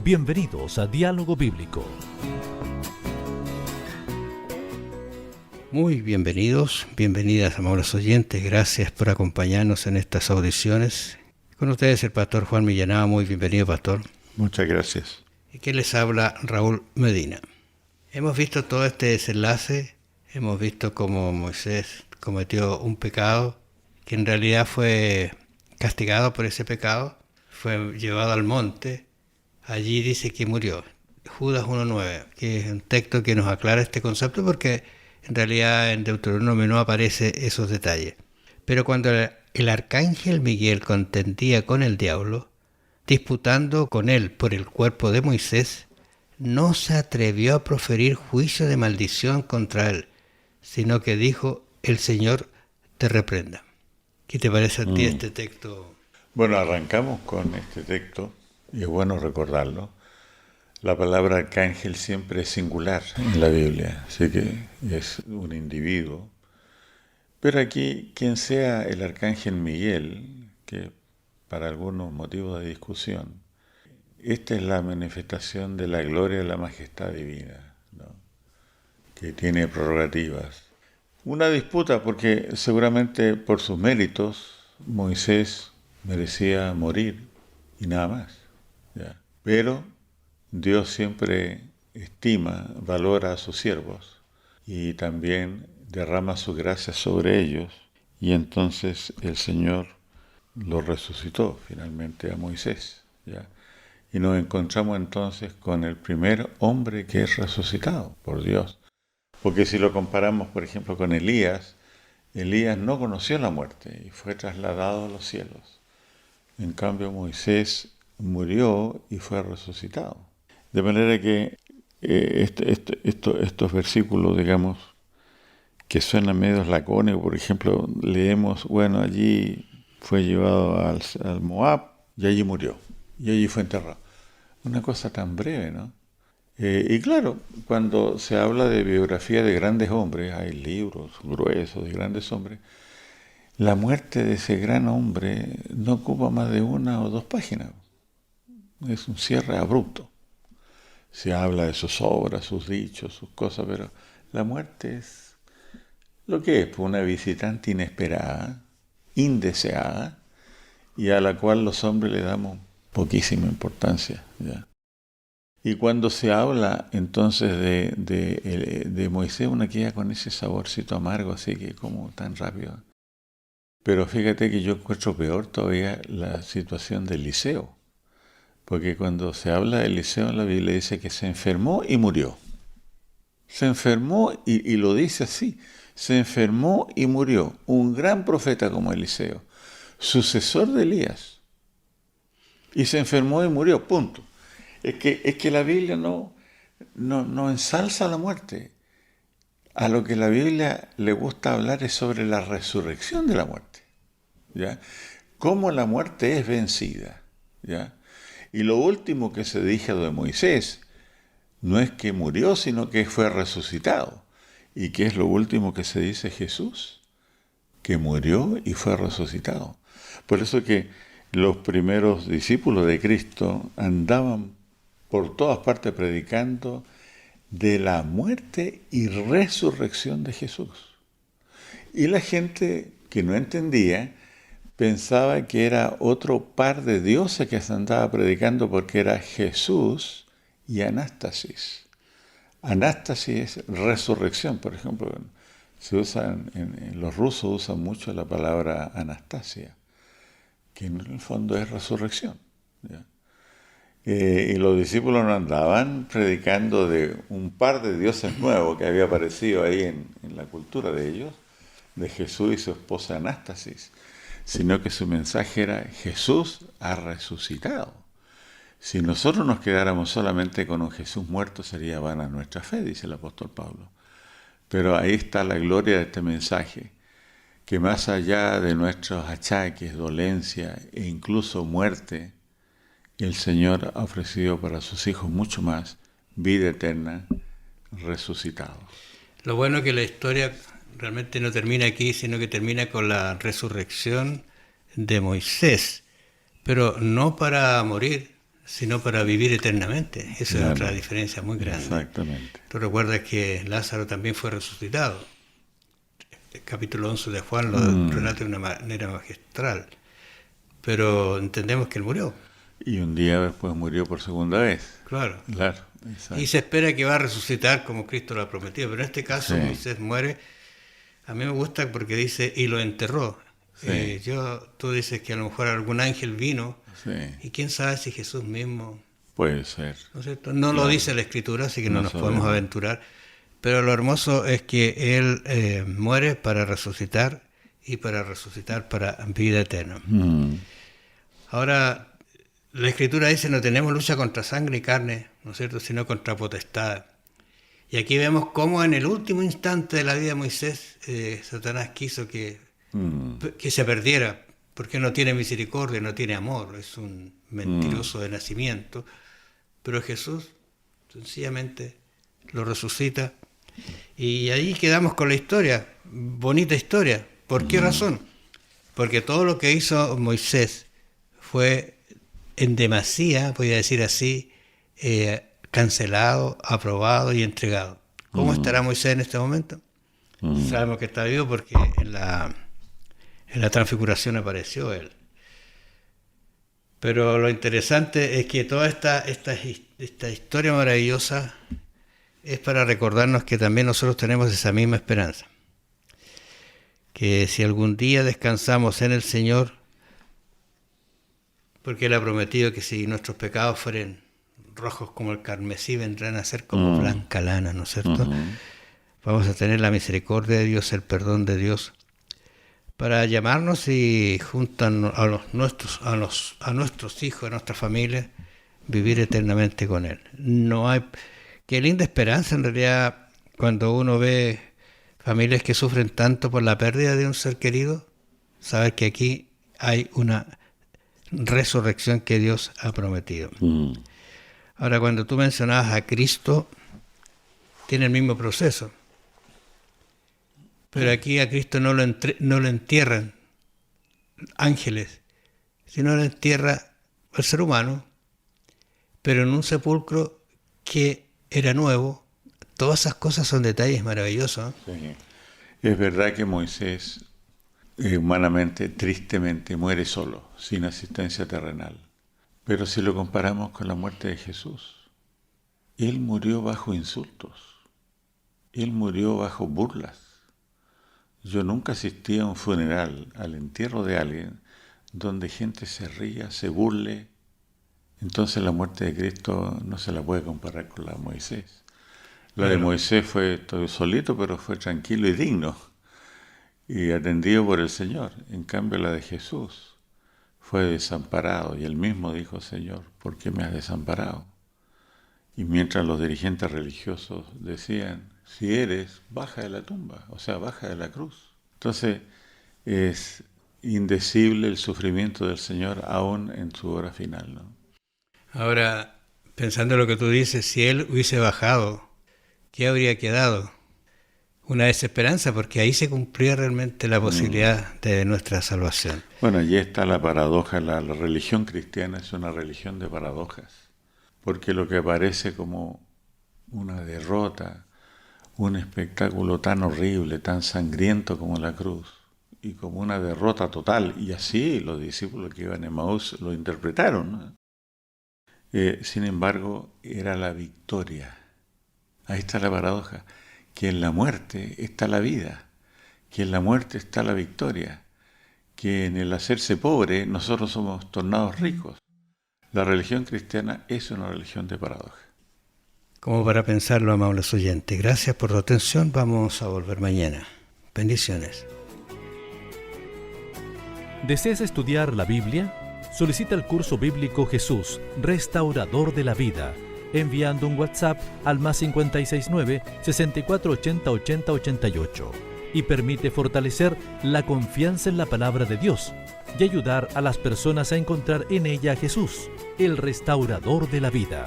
Bienvenidos a Diálogo Bíblico. Muy bienvenidos, bienvenidas, amables oyentes. Gracias por acompañarnos en estas audiciones. Con ustedes el pastor Juan Millanao. Muy bienvenido, pastor. Muchas gracias. Y que les habla Raúl Medina. Hemos visto todo este desenlace. Hemos visto cómo Moisés cometió un pecado que en realidad fue castigado por ese pecado. Fue llevado al monte. Allí dice que murió. Judas 1:9, que es un texto que nos aclara este concepto porque en realidad en Deuteronomio no aparece esos detalles. Pero cuando el arcángel Miguel contendía con el diablo, disputando con él por el cuerpo de Moisés, no se atrevió a proferir juicio de maldición contra él, sino que dijo: el Señor te reprenda. ¿Qué te parece a ti este texto? Bueno, arrancamos con este texto, y es bueno recordarlo. La palabra arcángel siempre es singular en la Biblia, así que es un individuo. Pero aquí, quien sea el arcángel Miguel, que para algunos motivos de discusión, esta es la manifestación de la gloria y la majestad divina, ¿no? Que tiene prerrogativas. Una disputa porque seguramente por sus méritos Moisés merecía morir y nada más, ¿ya? Pero Dios siempre estima, valora a sus siervos y también derrama su gracia sobre ellos, y entonces el Señor lo resucitó finalmente a Moisés, ¿ya? Y nos encontramos entonces con el primer hombre que es resucitado por Dios. Porque si lo comparamos, por ejemplo, con Elías, Elías no conoció la muerte y fue trasladado a los cielos. En cambio, Moisés murió y fue resucitado. De manera que estos versículos, digamos, que suenan medio lacónicos, por ejemplo, leemos, bueno, allí fue llevado al Moab y allí murió, y allí fue enterrado. Una cosa tan breve, ¿no? Y claro, cuando se habla de biografía de grandes hombres, hay libros gruesos de grandes hombres, la muerte de ese gran hombre no ocupa más de 1 o 2 páginas. Es un cierre abrupto. Se habla de sus obras, sus dichos, sus cosas, pero la muerte es lo que es, pues una visitante inesperada, indeseada, y a la cual los hombres le damos poquísima importancia, ¿ya? Y cuando se habla entonces de Moisés, uno queda con ese saborcito amargo, así que como tan rápido. Pero fíjate que yo encuentro peor todavía la situación de Eliseo, porque cuando se habla de Eliseo en la Biblia dice que se enfermó y murió. Se enfermó y lo dice así, se enfermó y murió. Un gran profeta como Eliseo, sucesor de Elías, y se enfermó y murió, punto. Es que la Biblia no ensalza la muerte. A lo que la Biblia le gusta hablar es sobre la resurrección de la muerte, ¿ya? Cómo la muerte es vencida, ¿ya? Y lo último que se dijo de Moisés no es que murió, sino que fue resucitado. ¿Y qué es lo último que se dice de Jesús? Que murió y fue resucitado. Por eso que los primeros discípulos de Cristo andaban por todas partes predicando de la muerte y resurrección de Jesús. Y la gente que no entendía pensaba que era otro par de dioses que se andaba predicando, porque era Jesús y Anástasis. Anástasis es resurrección, por ejemplo. Se usa los rusos usan mucho la palabra Anastasia, que en el fondo es resurrección, ¿ya? Y los discípulos no andaban predicando de un par de dioses nuevos que había aparecido ahí en la cultura de ellos, de Jesús y su esposa Anástasis, sino que su mensaje era: Jesús ha resucitado. Si nosotros nos quedáramos solamente con un Jesús muerto, sería vana nuestra fe, dice el apóstol Pablo. Pero ahí está la gloria de este mensaje, que más allá de nuestros achaques, dolencia e incluso muerte, el Señor ha ofrecido para sus hijos mucho más: vida eterna, resucitado. Lo bueno es que la historia realmente no termina aquí, sino que termina con la resurrección de Moisés, pero no para morir, sino para vivir eternamente. Esa Claro. es otra diferencia muy grande. Exactamente. Tú recuerdas que Lázaro también fue resucitado. El capítulo 11 de Juan lo relata de una manera magistral. Pero entendemos que él murió, Y un día después murió por segunda vez. claro. Claro, exacto. Y se espera que va a resucitar como Cristo lo ha prometido. Pero en este caso Sí. Moisés muere. A mí me gusta porque dice, y lo enterró. Sí. Tú dices que a lo mejor algún ángel vino. Sí, Y quién sabe si Jesús mismo... puede ser. ¿No es cierto? No lo Claro. dice la Escritura, así que no No nos sabemos. podemos aventurar. Pero lo hermoso es que Él muere para resucitar y para resucitar para vida eterna. Ahora, la Escritura dice, no tenemos lucha contra sangre y carne, ¿no es cierto?, sino contra potestad. Y aquí vemos cómo en el último instante de la vida de Moisés, Satanás quiso que se perdiera, porque no tiene misericordia, no tiene amor, es un mentiroso de nacimiento. Pero Jesús sencillamente lo resucita. Y ahí quedamos con la historia, bonita historia. ¿Por qué razón? Porque todo lo que hizo Moisés fue en demasía, voy a decir así, cancelado, aprobado y entregado. ¿Cómo estará Moisés en este momento? Sabemos que está vivo porque en la transfiguración apareció él. Pero lo interesante es que toda esta historia maravillosa es para recordarnos que también nosotros tenemos esa misma esperanza. Que si algún día descansamos en el Señor, porque Él ha prometido que si nuestros pecados fueren rojos como el carmesí, vendrán a ser como blanca lana, ¿no es cierto? Vamos a tener la misericordia de Dios, el perdón de Dios, para llamarnos y junto a nuestros hijos, a nuestra familia, vivir eternamente con Él. No hay... Qué linda esperanza en realidad cuando uno ve familias que sufren tanto por la pérdida de un ser querido, saber que aquí hay una resurrección que Dios ha prometido. Ahora, cuando tú mencionabas a Cristo, tiene el mismo proceso. Pero aquí a Cristo no lo entierran ángeles, sino lo entierra el ser humano, pero en un sepulcro que era nuevo. Todas esas cosas son detalles maravillosos, ¿eh? Sí. Es verdad que Moisés humanamente, tristemente, muere solo, sin asistencia terrenal. Pero si lo comparamos con la muerte de Jesús, Él murió bajo insultos, Él murió bajo burlas. Yo nunca asistí a un funeral, al entierro de alguien, donde gente se ría, se burle. Entonces la muerte de Cristo no se la puede comparar con la de Moisés. La de Moisés fue todo solito, pero fue tranquilo y digno, y atendido por el Señor. En cambio la de Jesús fue desamparado, y él mismo dijo, Señor, ¿por qué me has desamparado? Y mientras los dirigentes religiosos decían, si eres, baja de la tumba, o sea, baja de la cruz. Entonces, es indecible el sufrimiento del Señor aún en su hora final, ¿no? Ahora, pensando en lo que tú dices, si Él hubiese bajado, ¿qué habría quedado? Una desesperanza, porque ahí se cumplía realmente la posibilidad de nuestra salvación. Bueno, allí está la paradoja. La religión cristiana es una religión de paradojas, porque lo que aparece como una derrota, un espectáculo tan horrible, tan sangriento como la cruz, y como una derrota total, y así los discípulos que iban a Emaús lo interpretaron, ¿no? Sin embargo, era la victoria. Ahí está la paradoja, que en la muerte está la vida, que en la muerte está la victoria, que en el hacerse pobre nosotros somos tornados ricos. La religión cristiana es una religión de paradoja. Como para pensarlo, amables oyentes. Gracias por tu atención. Vamos a volver mañana. Bendiciones. ¿Deseas estudiar la Biblia? Solicita el curso bíblico Jesús, Restaurador de la Vida, enviando un WhatsApp al +569 6480 8088 y permite fortalecer la confianza en la palabra de Dios y ayudar a las personas a encontrar en ella a Jesús, el Restaurador de la Vida.